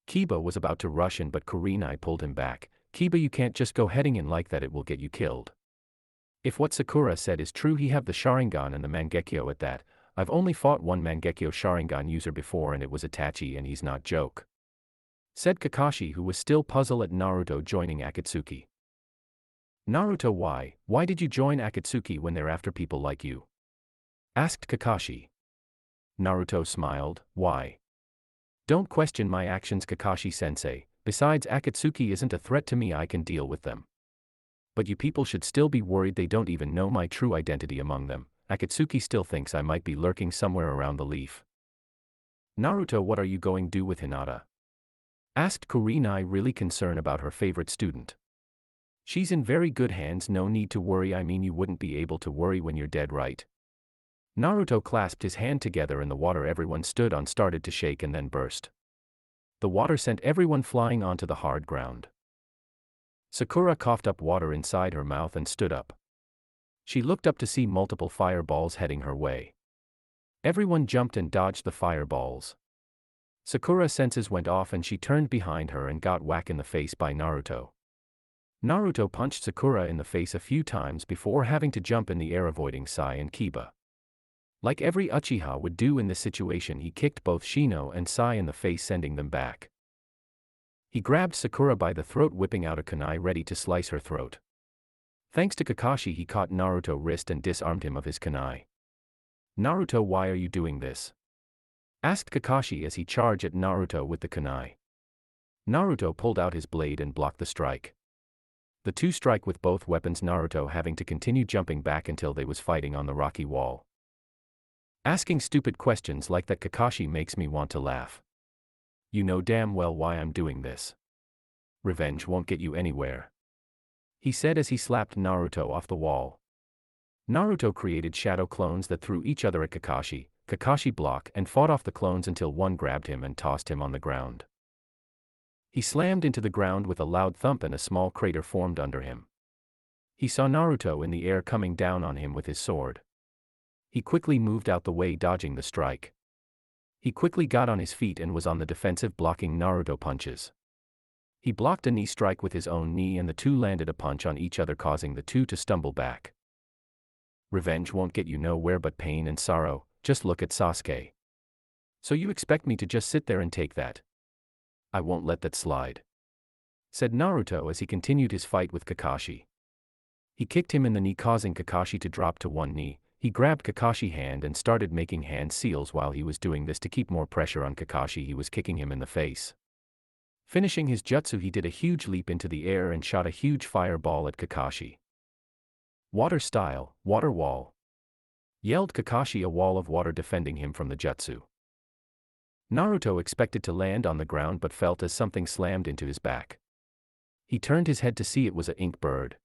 Kiba was about to rush in but Kurenai pulled him back. Kiba, you can't just go heading in like that, it will get you killed. If what Sakura said is true, he have the Sharingan and the Mangekyo at that. I've only fought one Mangekyo Sharingan user before and it was Itachi and he's not joke. Said Kakashi, who was still puzzled at Naruto joining Akatsuki. Naruto, why did you join Akatsuki when they're after people like you? Asked Kakashi. Naruto smiled, why? Don't question my actions, Kakashi-sensei, besides Akatsuki isn't a threat to me, I can deal with them. But you people should still be worried, they don't even know my true identity among them. Akatsuki still thinks I might be lurking somewhere around the leaf. Naruto, what are you going to do with Hinata? Asked Kurenai, really concerned about her favorite student. She's in very good hands, no need to worry, I mean you wouldn't be able to worry when you're dead, right? Naruto clasped his hand together and the water everyone stood on started to shake and then burst. The water sent everyone flying onto the hard ground. Sakura coughed up water inside her mouth and stood up. She looked up to see multiple fireballs heading her way. Everyone jumped and dodged the fireballs. Sakura's senses went off and she turned behind her and got whacked in the face by Naruto. Naruto punched Sakura in the face a few times before having to jump in the air avoiding Sai and Kiba. Like every Uchiha would do in this situation, he kicked both Shino and Sai in the face, sending them back. He grabbed Sakura by the throat, whipping out a kunai ready to slice her throat. Thanks to Kakashi, he caught Naruto's wrist and disarmed him of his kunai. Naruto, why are you doing this? Asked Kakashi as he charged at Naruto with the kunai. Naruto pulled out his blade and blocked the strike. The two strike with both weapons, Naruto having to continue jumping back until they was fighting on the rocky wall. Asking stupid questions like that, Kakashi, makes me want to laugh. You know damn well why I'm doing this. Revenge won't get you anywhere, he said as he slapped Naruto off the wall. Naruto created shadow clones that threw each other at Kakashi. Kakashi blocked and fought off the clones until one grabbed him and tossed him on the ground. He slammed into the ground with a loud thump and a small crater formed under him. He saw Naruto in the air coming down on him with his sword. He quickly moved out the way, dodging the strike. He quickly got on his feet and was on the defensive, blocking Naruto punches. He blocked a knee strike with his own knee and the two landed a punch on each other, causing the two to stumble back. Revenge won't get you nowhere but pain and sorrow, just look at Sasuke. So you expect me to just sit there and take that? I won't let that slide, said Naruto as he continued his fight with Kakashi. He kicked him in the knee, causing Kakashi to drop to one knee. He grabbed Kakashi's hand and started making hand seals. While he was doing this to keep more pressure on Kakashi, he was kicking him in the face. Finishing his jutsu, he did a huge leap into the air and shot a huge fireball at Kakashi. Water style, water wall, yelled Kakashi, a wall of water defending him from the jutsu. Naruto expected to land on the ground but felt as something slammed into his back. He turned his head to see it was an ink bird.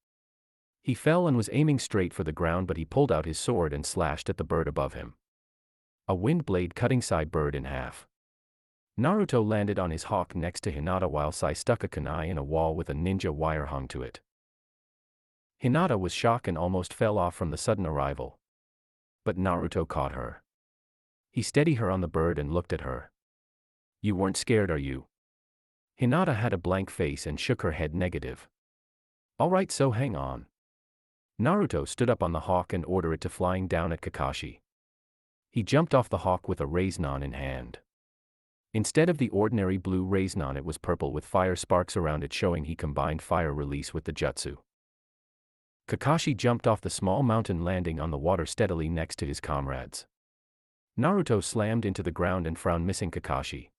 He fell and was aiming straight for the ground, but he pulled out his sword and slashed at the bird above him. A wind blade cutting Sai bird in half. Naruto landed on his hawk next to Hinata while Sai stuck a kunai in a wall with a ninja wire hung to it. Hinata was shocked and almost fell off from the sudden arrival. But Naruto caught her. He steadied her on the bird and looked at her. You weren't scared, are you? Hinata had a blank face and shook her head negative. Alright, so hang on. Naruto stood up on the hawk and ordered it to flying down at Kakashi. He jumped off the hawk with a raisnon in hand. Instead of the ordinary blue raisnon, it was purple with fire sparks around it, showing he combined fire release with the jutsu. Kakashi jumped off the small mountain, landing on the water steadily next to his comrades. Naruto slammed into the ground and frowned, missing Kakashi.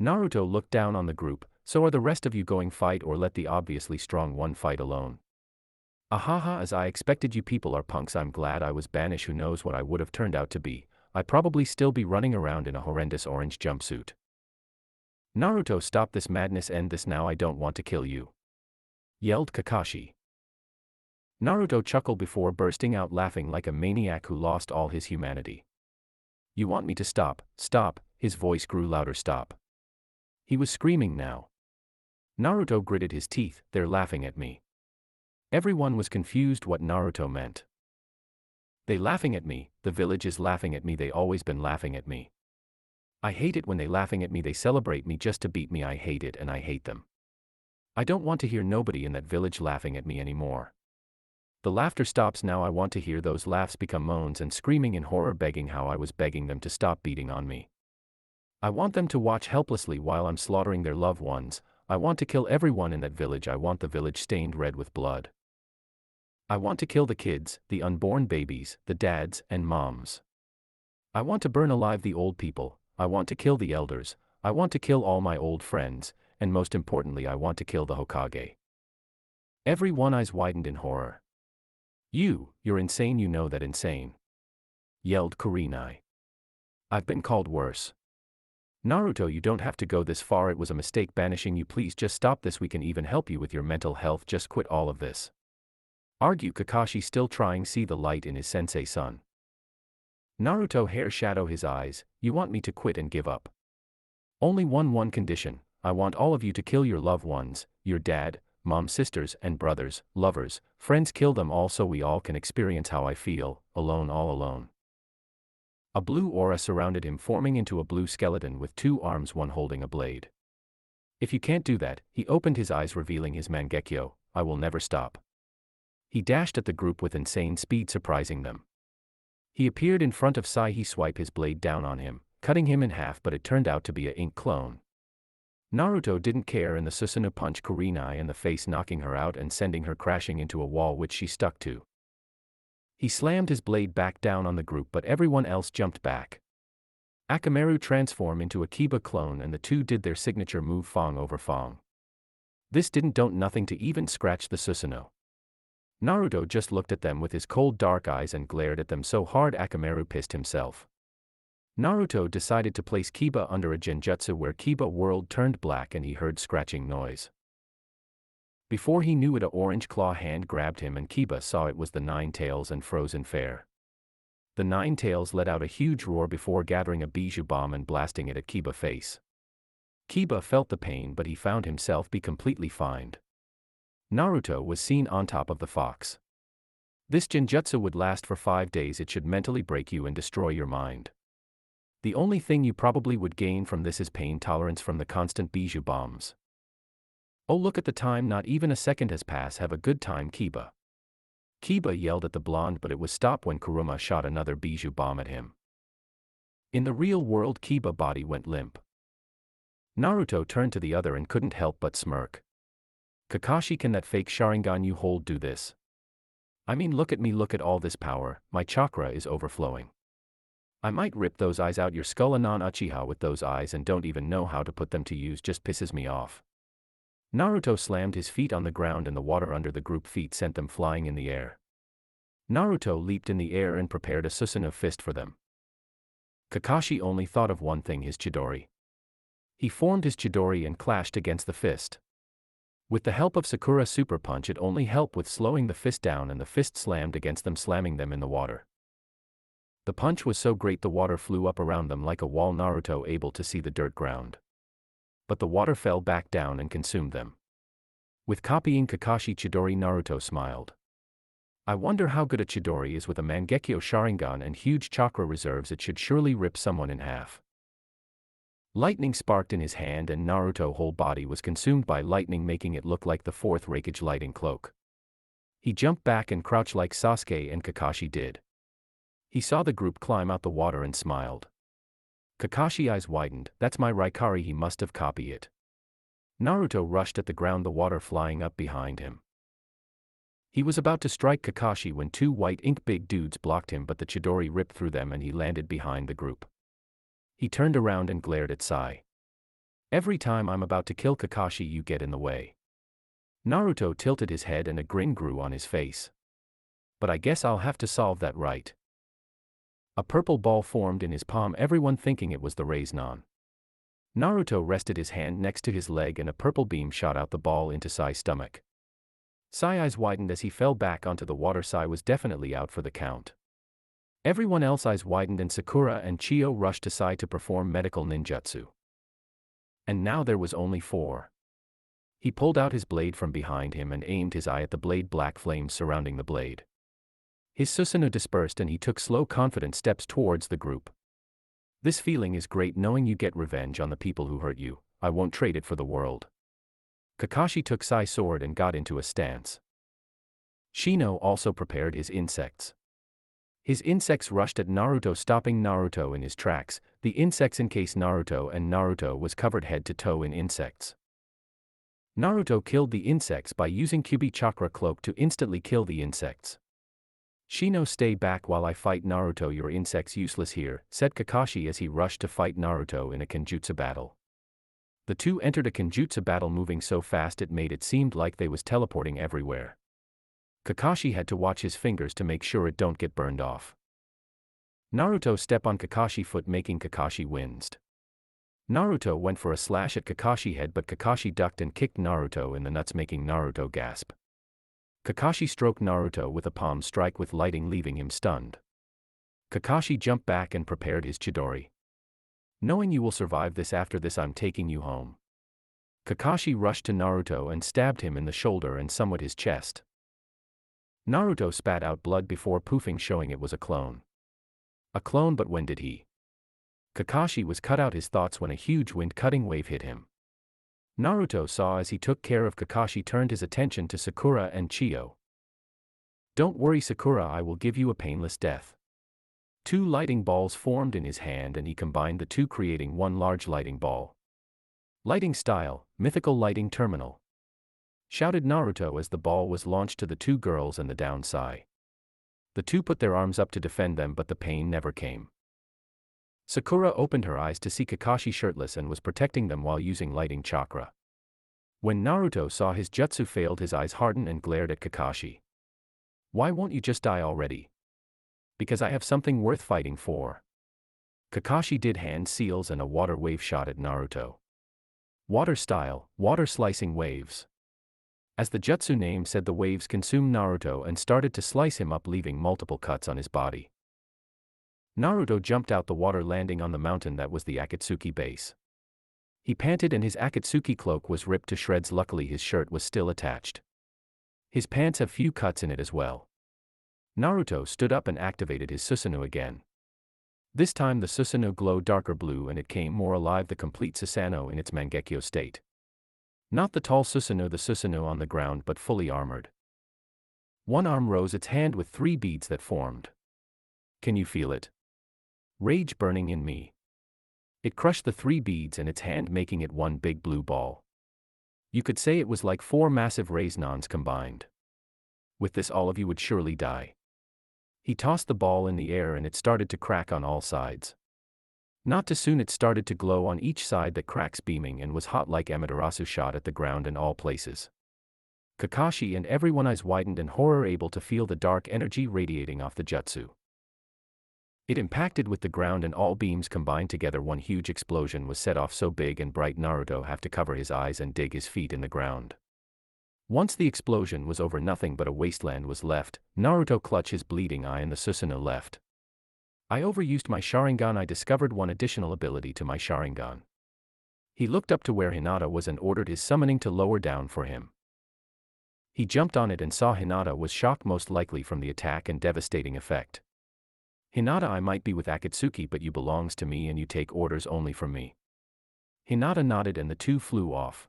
Naruto looked down on the group. So are the rest of you going fight or let the obviously strong one fight alone? Ahaha, as I expected, you people are punks. I'm glad I was banished. Who knows what I would have turned out to be. I'd probably still be running around in a horrendous orange jumpsuit. Naruto, stop this madness, end this now. I don't want to kill you. yelled Kakashi. Naruto chuckled before bursting out laughing like a maniac who lost all his humanity. You want me to stop? Stop, his voice grew louder. Stop. He was screaming now. Naruto gritted his teeth, they're laughing at me. Everyone was confused what Naruto meant. They laughing at me, the village is laughing at me, they always been laughing at me. I hate it when they laughing at me, they celebrate me just to beat me, I hate it and I hate them. I don't want to hear nobody in that village laughing at me anymore. The laughter stops now, I want to hear those laughs become moans and screaming in horror, begging how I was begging them to stop beating on me. I want them to watch helplessly while I'm slaughtering their loved ones. I want to kill everyone in that village, I want the village stained red with blood. I want to kill the kids, the unborn babies, the dads and moms. I want to burn alive the old people, I want to kill the elders, I want to kill all my old friends, and most importantly I want to kill the Hokage. Everyone's eyes widened in horror. You're insane, you know that, insane, yelled Kurenai. I've been called worse. Naruto, you don't have to go this far, it was a mistake banishing you, please just stop this, we can even help you with your mental health, just quit all of this. Argued Kakashi, still trying see the light in his sensei-son. Naruto hair shadow his eyes, you want me to quit and give up? Only one condition, I want all of you to kill your loved ones, your dad, mom, sisters and brothers, lovers, friends, kill them all so we all can experience how I feel, alone, all alone. A blue aura surrounded him, forming into a blue skeleton with 2 arms, one holding a blade. If you can't do that, he opened his eyes revealing his Mangekyo, I will never stop. He dashed at the group with insane speed, surprising them. He appeared in front of Sai, he swiped his blade down on him, cutting him in half, but it turned out to be a ink clone. Naruto didn't care, and the Susanoo punched Kurenai in the face, knocking her out and sending her crashing into a wall which she stuck to. He slammed his blade back down on the group, but everyone else jumped back. Akamaru transformed into a Kiba clone and the two did their signature move, Fong over Fong. This didn't do nothing to even scratch the Susanoo. Naruto just looked at them with his cold dark eyes and glared at them so hard Akamaru pissed himself. Naruto decided to place Kiba under a genjutsu where Kiba world turned black and he heard scratching noise. Before he knew it, a orange claw hand grabbed him and Kiba saw it was the Nine Tails and Frozen Fair. The Nine Tails let out a huge roar before gathering a bijou bomb and blasting it at Kiba's face. Kiba felt the pain, but he found himself be completely fine. Naruto was seen on top of the fox. This genjutsu would last for 5 days. It should mentally break you and destroy your mind. The only thing you probably would gain from this is pain tolerance from the constant bijou bombs. Oh, look at the time, not even a second has passed. Have a good time, Kiba. Kiba yelled at the blonde, but it was stopped when Kuruma shot another bijou bomb at him. In the real world, Kiba's body went limp. Naruto turned to the other and couldn't help but smirk. Kakashi, can that fake Sharingan you hold do this? I mean, look at me, look at all this power, my chakra is overflowing. I might rip those eyes out your skull. A non-Uchiha with those eyes and don't even know how to put them to use just pisses me off. Naruto slammed his feet on the ground and the water under the group feet sent them flying in the air. Naruto leaped in the air and prepared a Susanoo fist for them. Kakashi only thought of one thing, his Chidori. He formed his Chidori and clashed against the fist. With the help of Sakura Super Punch, it only helped with slowing the fist down and the fist slammed against them, slamming them in the water. The punch was so great the water flew up around them like a wall, Naruto able to see the dirt ground. But the water fell back down and consumed them. With copying Kakashi Chidori, Naruto smiled. I wonder how good a Chidori is with a Mangekyo Sharingan and huge chakra reserves. It should surely rip someone in half. Lightning sparked in his hand and Naruto's whole body was consumed by lightning, making it look like the fourth Raikage lighting cloak. He jumped back and crouched like Sasuke and Kakashi did. He saw the group climb out the water and smiled. Kakashi's eyes widened. That's my Raikari, he must have copied it. Naruto rushed at the ground, the water flying up behind him. He was about to strike Kakashi when 2 white ink big dudes blocked him, but the Chidori ripped through them and he landed behind the group. He turned around and glared at Sai. Every time I'm about to kill Kakashi you get in the way. Naruto tilted his head and a grin grew on his face. But I guess I'll have to solve that, right? A purple ball formed in his palm, everyone thinking it was the Rasengan. Naruto rested his hand next to his leg and a purple beam shot out the ball into Sai's stomach. Sai's eyes widened as he fell back onto the water. Sai was definitely out for the count. Everyone else's eyes widened and Sakura and Chiyo rushed to Sai to perform medical ninjutsu. And now there was only 4. He pulled out his blade from behind him and aimed his eye at the blade. Black flames surrounding the blade. His Susanoo dispersed and he took slow confident steps towards the group. This feeling is great, knowing you get revenge on the people who hurt you. I won't trade it for the world. Kakashi took Sai's sword and got into a stance. Shino also prepared his insects. His insects rushed at Naruto, stopping Naruto in his tracks. The insects encased Naruto and Naruto was covered head to toe in insects. Naruto killed the insects by using Kyuubi chakra cloak to instantly kill the insects. Shino, stay back while I fight Naruto. Your insects useless here, said Kakashi as he rushed to fight Naruto in a kenjutsu battle. The two entered a kenjutsu battle moving so fast it made it seemed like they was teleporting everywhere. Kakashi had to watch his fingers to make sure it don't get burned off. Naruto step on Kakashi foot making Kakashi winced. Naruto went for a slash at Kakashi head but Kakashi ducked and kicked Naruto in the nuts making Naruto gasp. Kakashi stroked Naruto with a palm strike with lighting leaving him stunned. Kakashi jumped back and prepared his Chidori. Knowing you will survive this, after this I'm taking you home. Kakashi rushed to Naruto and stabbed him in the shoulder and somewhat his chest. Naruto spat out blood before poofing, showing it was a clone. A clone, but when did he? Kakashi was cut out his thoughts when a huge wind-cutting wave hit him. Naruto saw as he took care of Kakashi, turned his attention to Sakura and Chiyo. Don't worry Sakura, I will give you a painless death. 2 lighting balls formed in his hand and he combined the 2 creating 1 large lighting ball. Lighting style, mythical lighting terminal. Shouted Naruto as the ball was launched to the 2 girls and the down Sai. The 2 put their arms up to defend them but the pain never came. Sakura opened her eyes to see Kakashi shirtless and was protecting them while using lighting chakra. When Naruto saw his jutsu failed, his eyes hardened and glared at Kakashi. Why won't you just die already? Because I have something worth fighting for. Kakashi did hand seals and a water wave shot at Naruto. Water style, water slicing waves. As the jutsu name said, the waves consumed Naruto and started to slice him up, leaving multiple cuts on his body. Naruto jumped out the water, landing on the mountain that was the Akatsuki base. He panted and his Akatsuki cloak was ripped to shreds. Luckily his shirt was still attached. His pants have few cuts in it as well. Naruto stood up and activated his Susanoo again. This time the Susanoo glowed darker blue and it came more alive, the complete Susanoo in its Mangekyo state. Not the tall Susanoo, the Susanoo on the ground, but fully armored. One arm rose its hand with 3 beads that formed. Can you feel it? Rage burning in me. It crushed the 3 beads in its hand, making it one big blue ball. You could say it was like 4 massive raisins combined. With this all of you would surely die. He tossed the ball in the air and it started to crack on all sides. Not too soon it started to glow on each side, the cracks beaming and was hot like Amaterasu shot at the ground in all places. Kakashi and everyone's eyes widened in horror, able to feel the dark energy radiating off the jutsu. It impacted with the ground and all beams combined together. One huge explosion was set off, so big and bright Naruto had to cover his eyes and dig his feet in the ground. Once the explosion was over, nothing but a wasteland was left. Naruto clutched his bleeding eye and the Susanoo left. I overused my Sharingan. I discovered one additional ability to my Sharingan. He looked up to where Hinata was and ordered his summoning to lower down for him. He jumped on it and saw Hinata was shocked, most likely from the attack and devastating effect. Hinata, I might be with Akatsuki, but you belongs to me and you take orders only from me. Hinata nodded and the 2 flew off.